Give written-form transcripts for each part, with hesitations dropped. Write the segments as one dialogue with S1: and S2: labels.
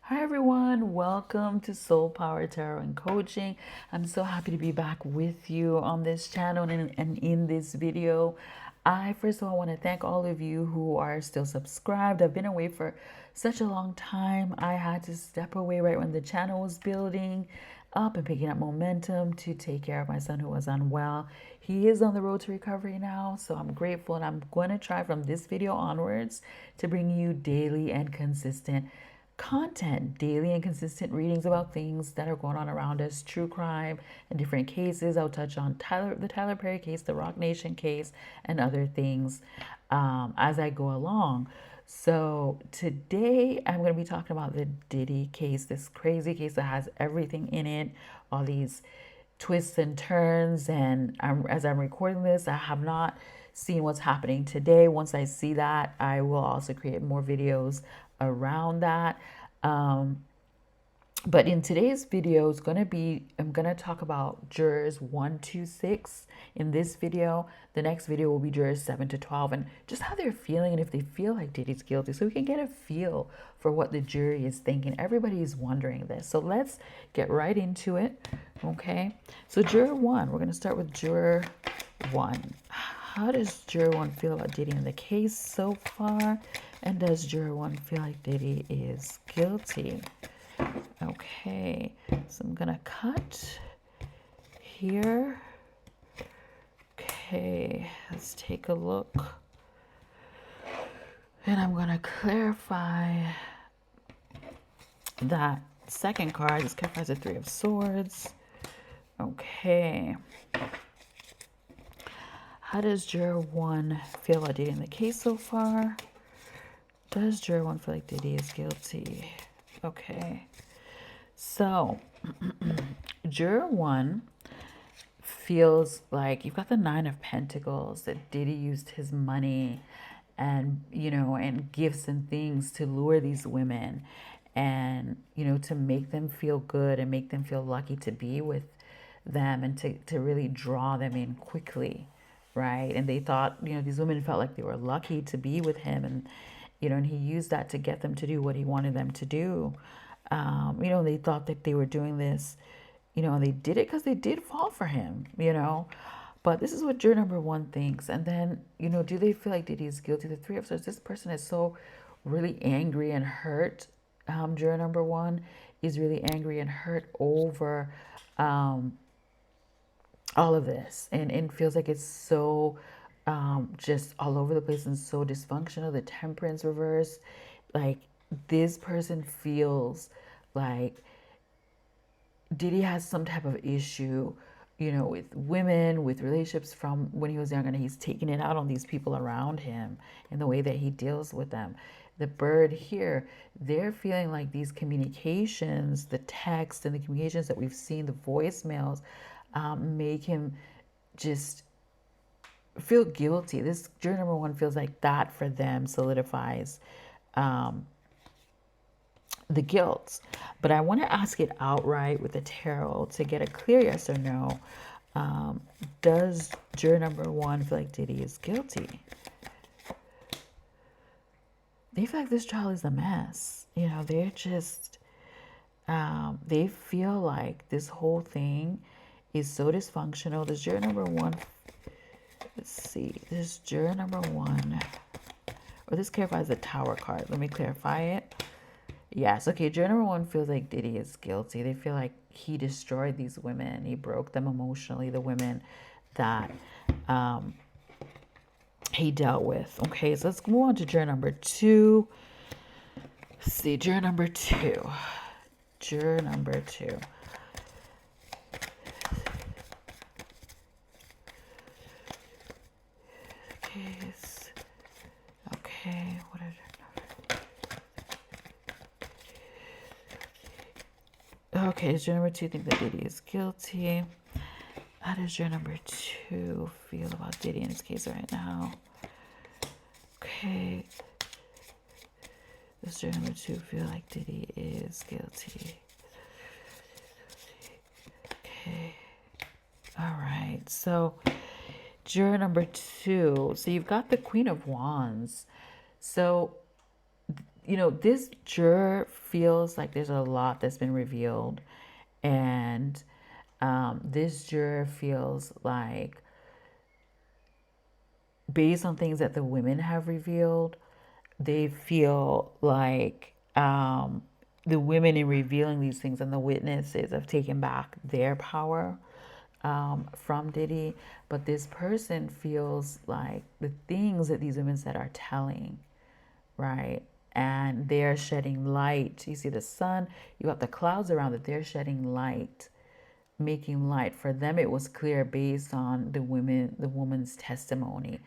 S1: Hi everyone, welcome to Soul Power Tarot and Coaching. I'm so happy to be back with you on this channel and in this video. I first of all want to thank all of you who are still subscribed. I've been away for such a long time. I had to step away right when the channel was building up and picking up momentum to take care of my son who was unwell. He is on the road to recovery now, so I'm grateful, and I'm going to try from this video onwards to bring you daily and consistent content, daily and consistent readings about things that are going on around us, true crime and different cases. I'll touch on the Tyler Perry case, the Rock Nation case, and other things as I go along. So today I'm going to be talking about the Diddy case, this crazy case that has everything in it, all these twists and turns. And as I'm recording this, I have not seen what's happening today. Once I see that, I will also create more videos around that. But in today's video, I'm gonna talk about jurors 1 to 6 in this video. The next video will be jurors 7 to 12 and just how they're feeling and if they feel like Diddy's guilty, so we can get a feel for what the jury is thinking. Everybody is wondering this. So let's get right into it. Okay. So juror 1, we're gonna start with juror 1. How does juror 1 feel about Diddy in the case so far? And does juror 1 feel like Diddy is guilty? Okay, so I'm gonna cut here. Okay, let's take a look. And I'm gonna clarify that second card. This clarifies the 3 of Swords. Okay. How does juror 1 feel about Diddy in the case so far? Does juror 1 feel like Diddy is guilty? Okay. So, juror 1 feels like you've got the 9 of Pentacles, that Diddy used his money and, and gifts and things to lure these women and, to make them feel good and make them feel lucky to be with them and to really draw them in quickly, right? And they thought, these women felt like they were lucky to be with him, and, and he used that to get them to do what he wanted them to do. They thought that they were doing this, and they did it because they did fall for him, But this is what juror number 1 thinks. And then, do they feel like Diddy is guilty? The 3 of Swords, this person is so really angry and hurt. Juror number 1 is really angry and hurt over all of this, and feels like it's so just all over the place and so dysfunctional. The Temperance reverse, like this person feels like Diddy has some type of issue, with women, with relationships from when he was younger, and he's taking it out on these people around him in the way that he deals with them. The Bird here, they're feeling like these communications, the text and the communications that we've seen, the voicemails, make him just feel guilty. This juror number 1 feels like that for them solidifies the guilt. But I want to ask it outright with the tarot to get a clear yes or no. Does juror number 1 feel like Diddy is guilty? They feel like this trial is a mess. They're just, they feel like this whole thing is so dysfunctional. This juror number 1, let's see, this juror number 1, or this clarifies the Tower card. Let me clarify it. Yes, okay, juror number 1 feels like Diddy is guilty. They feel like he destroyed these women. He broke them emotionally, the women that he dealt with. Okay, so let's move on to juror number 2. Let's see, juror number 2. Juror number 2. Okay, what are Okay, does juror number 2 think that Diddy is guilty? How does juror number 2 feel about Diddy in his case right now? Okay. Does juror number 2 feel like Diddy is guilty? Okay. All right. So juror number 2. So you've got the Queen of Wands. So this juror feels like there's a lot that's been revealed. And this juror feels like, based on things that the women have revealed, they feel like the women, in revealing these things, and the witnesses have taken back their power from Diddy. But this person feels like the things that these women said are telling, right? And they're shedding light. You see the sun, you got the clouds around it, they're shedding light, making light. For them, it was clear based on the woman's testimony,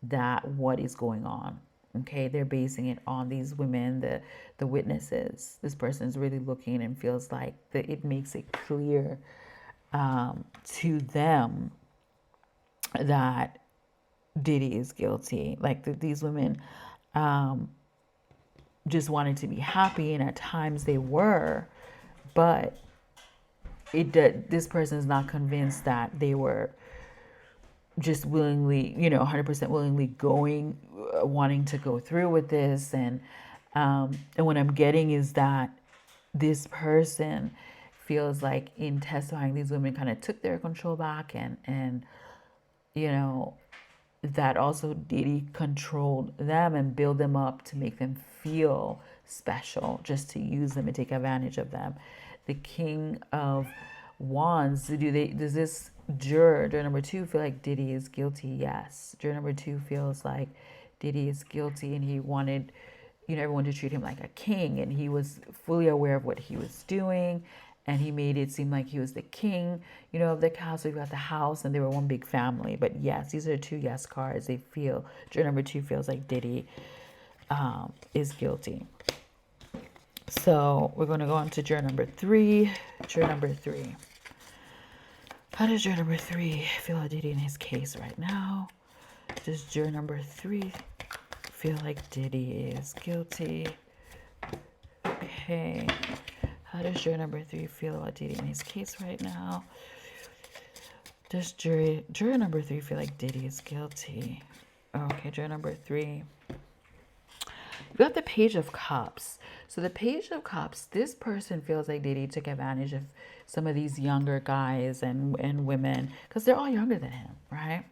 S1: that what is going on. Okay, they're basing it on these women, the witnesses. This person is really looking and feels like that it makes it clear to them that Diddy is guilty. Like these women just wanted to be happy, and at times they were, but this person is not convinced that they were just willingly, 100% willingly wanting to go through with this. And what I'm getting is that this person feels like, in testifying, these women kind of took their control back, and that also Diddy controlled them and built them up to make them feel special, just to use them and take advantage of them. The King of Wands, does this juror number 2 feel like Diddy is guilty? Yes. Juror number 2 feels like Diddy is guilty, and he wanted everyone to treat him like a king, and he was fully aware of what he was doing, and he made it seem like he was the king, of the castle. We got the house, and they were one big family. But yes, these are 2 yes cards. They feel, juror number 2 feels like Diddy is guilty. So we're going to go on to juror number 3. Juror number 3. How does juror number 3 feel about Diddy in his case right now? Does juror number 3 feel like Diddy is guilty? Okay. How does juror number 3 feel about Diddy in his case right now? Does juror number 3 feel like Diddy is guilty? Okay, juror number 3. You got the Page of Cups. So the Page of Cups, this person feels like Diddy took advantage of some of these younger guys and women, because they're all younger than him, right?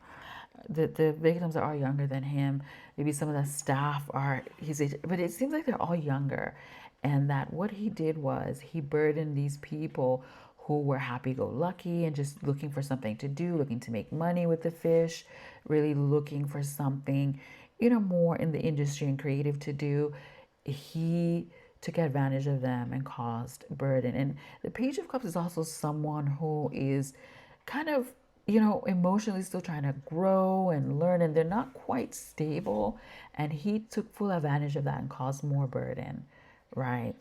S1: The victims are all younger than him. Maybe some of the staff are his age, but it seems like they're all younger. And that what he did was he burdened these people who were happy-go-lucky and just looking for something to do, looking to make money with the fish, really looking for something, more in the industry and creative to do. He took advantage of them and caused burden. And the Page of Cups is also someone who is kind of, emotionally still trying to grow and learn, and they're not quite stable. And he took full advantage of that and caused more burden, right?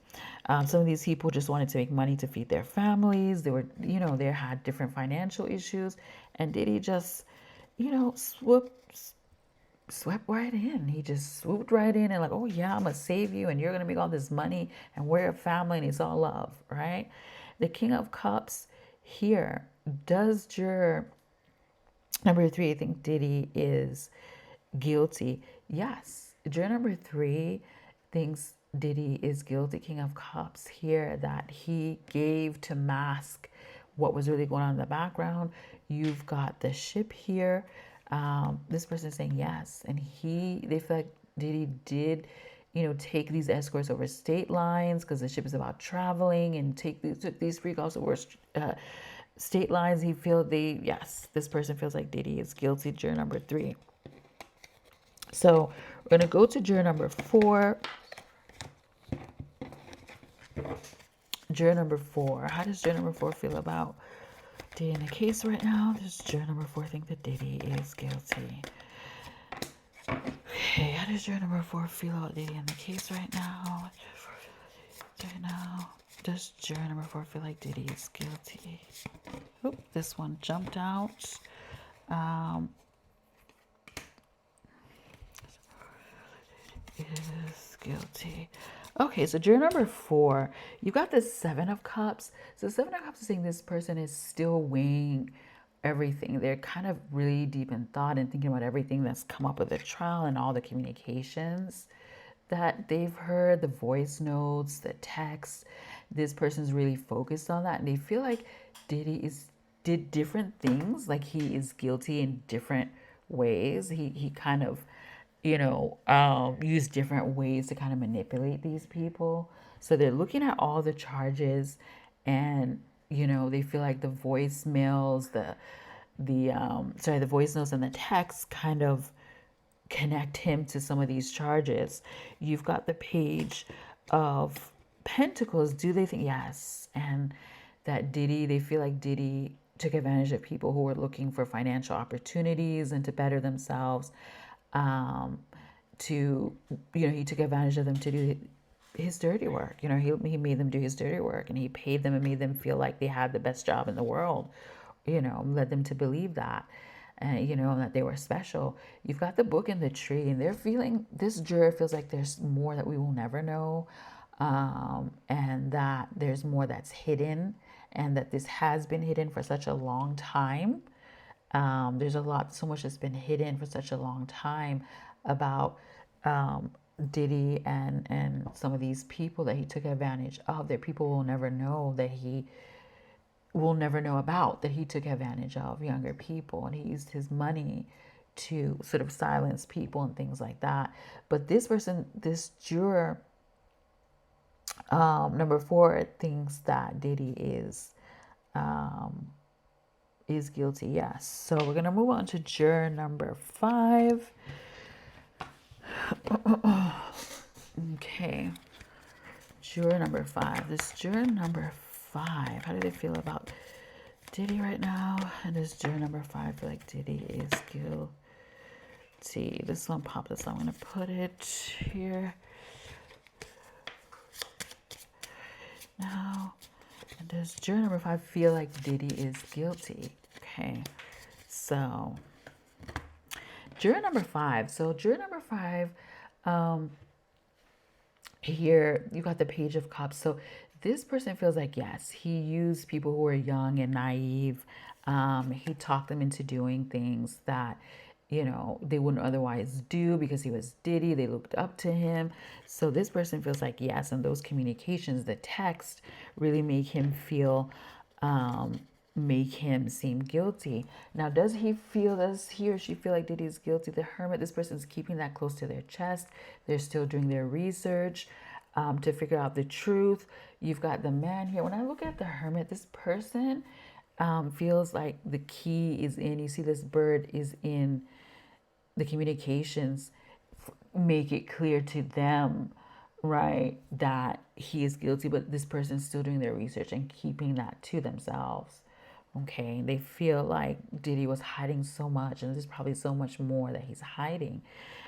S1: Some of these people just wanted to make money to feed their families. They were, they had different financial issues, and Diddy just, swept right in. He just swooped right in and like, oh yeah, I'm gonna save you, and you're gonna make all this money, and we're a family, and it's all love, right? The King of Cups here. Does juror number 3 think Diddy is guilty? Yes. Juror number 3 thinks Diddy is guilty. King of Cups here, that he gave to mask what was really going on in the background. You've got the ship here. This person is saying yes, and they feel like Diddy did, take these escorts over state lines, because the ship is about traveling, and took these freak offs over state lines. This person feels like Diddy is guilty. Juror number 3. So we're gonna go to juror number 4. Juror number 4. How does juror number 4 feel about Diddy in the case right now? Does juror number 4 think that Diddy is guilty? Okay, how does juror number 4 feel about Diddy in the case right now? Does juror number 4 feel like Diddy is guilty? Oh, this one jumped out. Is guilty. Okay, so juror number 4, you got the 7 of Cups. So 7 of Cups is saying this person is still weighing everything. They're kind of really deep in thought and thinking about everything that's come up with the trial and all the communications that they've heard, the voice notes, the text. This person's really focused on that, and they feel like Diddy did different things. Like he is guilty in different ways. He kind of, used different ways to kind of manipulate these people. So they're looking at all the charges, and they feel like the voicemails, the voice notes and the text kind of connect him to some of these charges. You've got the page of Pentacles. Do they think yes? And that they feel like Diddy took advantage of people who were looking for financial opportunities and to better themselves. He took advantage of them to do his dirty work. He made them do his dirty work, and he paid them and made them feel like they had the best job in the world. Led them to believe that. And that they were special. You've got the book and the tree, and this juror feels like there's more that we will never know, and that there's more that's hidden, and that this has been hidden for such a long time. There's so much that's been hidden for such a long time about Diddy and some of these people that he took advantage of. That people will never know about, that he took advantage of younger people, and he used his money to sort of silence people and things like that. But this juror, number 4, thinks that Diddy is guilty. Yes. So we're gonna move on to juror number 5. Okay. Juror number 5. This juror number 5. How do they feel about Diddy right now? And does juror number 5 feel like Diddy is guilty? This one popped up, so I'm gonna put it here now. And does juror number 5 feel like Diddy is guilty? Okay. So juror number 5. So juror number 5, here you got the Page of Cups. So this person feels like, yes, he used people who were young and naive. He talked them into doing things that, they wouldn't otherwise do because he was Diddy. They looked up to him. So this person feels like, yes, and those communications, the text really make him seem guilty. Now, does he or she feel like Diddy's guilty? The Hermit, this person's keeping that close to their chest. They're still doing their research to figure out the truth. You've got the Man here. When I look at the Hermit, this person feels like the key is in, you see this bird is in the communications, make it clear to them, right, that he is guilty, but this person's still doing their research and keeping that to themselves. Okay, they feel like Diddy was hiding so much, and there's probably so much more that he's hiding.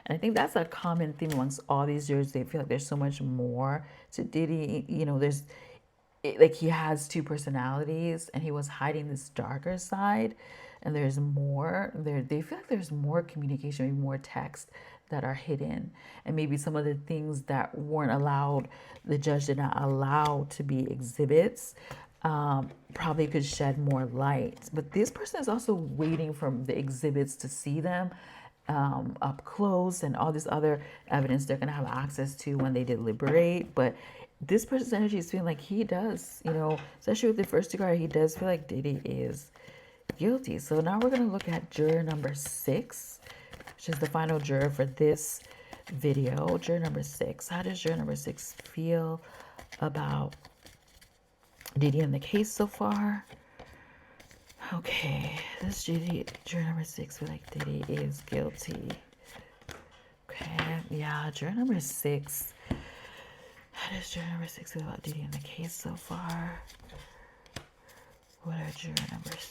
S1: And I think that's a common theme amongst all these jurors. They feel like there's so much more to Diddy. Like he has 2 personalities, and he was hiding this darker side, and there's more there. They feel like there's more communication, maybe more text that are hidden, and maybe some of the things that weren't allowed, the judge did not allow to be exhibits, probably could shed more light. But this person is also waiting for the exhibits to see them up close, and all this other evidence they're going to have access to when they deliberate. But this person's energy is feeling like he does, especially with the first 2 cards, he does feel like Diddy is guilty. So now we're going to look at juror number 6, which is the final juror for this video. Juror number 6. How does juror number 6 feel about Diddy in the case so far? Okay, this juror number 6 feel like Diddy is guilty. Okay, yeah, juror number 6. How does juror number 6 feel about Diddy in the case so far? What are juror numbers?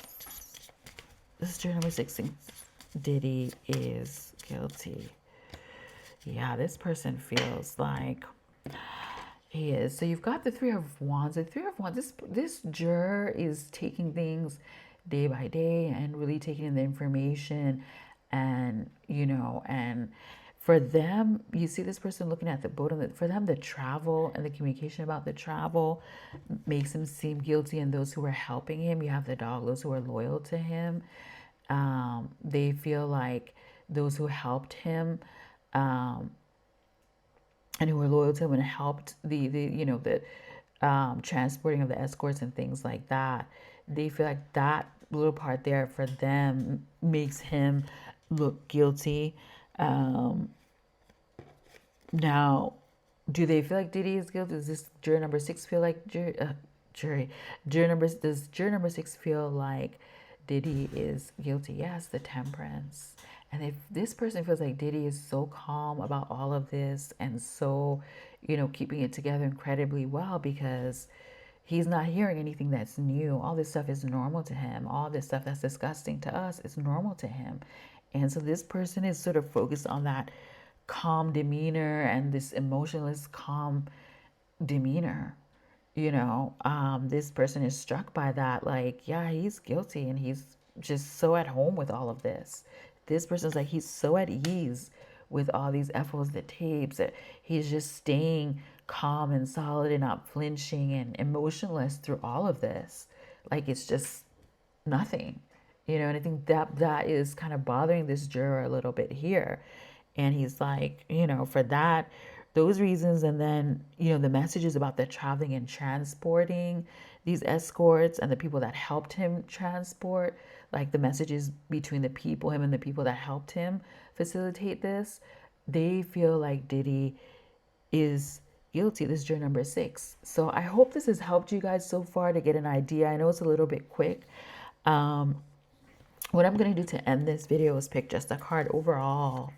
S1: This is juror number 6 thinks Diddy is guilty. Yeah, this person feels like he is. So you've got the 3 of Wands. The 3 of Wands, this juror is taking things day by day and really taking in the information, and and for them, you see this person looking at the boat, and for them, the travel and the communication about the travel makes him seem guilty. And those who are helping him, you have the dog, those who are loyal to him, they feel like those who helped him and who were loyal to him and helped the transporting of the escorts and things like that. They feel like that little part there for them makes him look guilty. Now, do they feel like Diddy is guilty? Does this juror number 6 feel like does juror number 6 feel like Diddy is guilty? Yes, the temperance. And if this person feels like Diddy is so calm about all of this and so, keeping it together incredibly well because he's not hearing anything that's new. All this stuff is normal to him. All this stuff that's disgusting to us is normal to him. And so this person is sort of focused on that calm demeanor and this emotionless, calm demeanor. This person is struck by that. Like, yeah, he's guilty and he's just so at home with all of this. This person's like, he's so at ease with all these FOs, the tapes, that he's just staying calm and solid and not flinching and emotionless through all of this. Like, it's just nothing, and I think that is kind of bothering this juror a little bit here. And he's like, for those reasons, and then, the messages about the traveling and transporting these escorts and the people that helped him transport, like the messages between him and the people that helped him facilitate this, they feel like Diddy is guilty. This is juror number 6. So I hope this has helped you guys so far to get an idea. I know it's a little bit quick. What I'm going to do to end this video is pick just a card overall.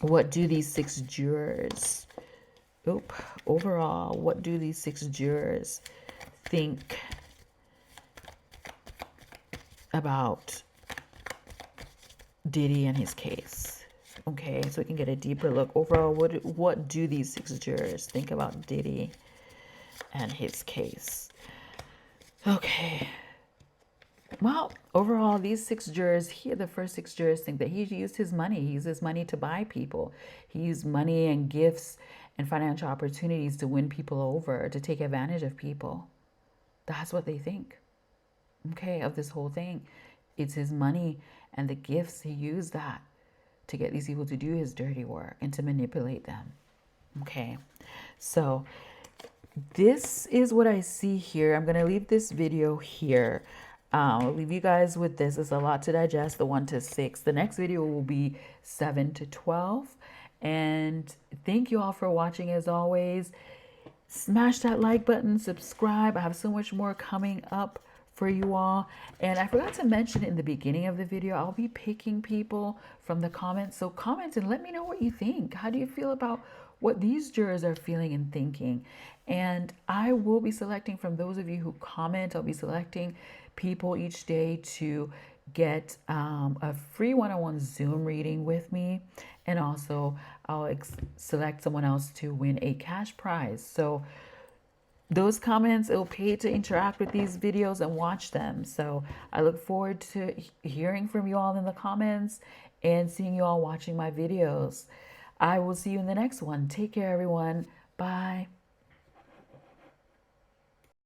S1: What do these 6 jurors, overall, what do these 6 jurors think about Diddy and his case? Okay, so we can get a deeper look. Overall, what do these 6 jurors think about Diddy and his case? Okay. Well, overall, these 6 jurors here, the first 6 jurors think that he used his money. He used his money to buy people. He used money and gifts and financial opportunities to win people over, to take advantage of people. That's what they think, okay, of this whole thing. It's his money and the gifts. He used that to get these people to do his dirty work and to manipulate them. Okay, so this is what I see here. I'm going to leave this video here. I'll leave you guys with this. It's a lot to digest, the 1 to 6. The next video will be 7 to 12. And thank you all for watching as always. Smash that like button, subscribe. I have so much more coming up for you all. And I forgot to mention in the beginning of the video, I'll be picking people from the comments. So comment and let me know what you think. How do you feel about what these jurors are feeling and thinking? And I will be selecting from those of you who comment. I'll be selecting people each day to get a free one-on-one Zoom reading with me. And also I'll select someone else to win a cash prize. So those comments, it'll pay to interact with these videos and watch them. So I look forward to hearing from you all in the comments and seeing you all watching my videos. I will see you in the next one. Take care, everyone. Bye.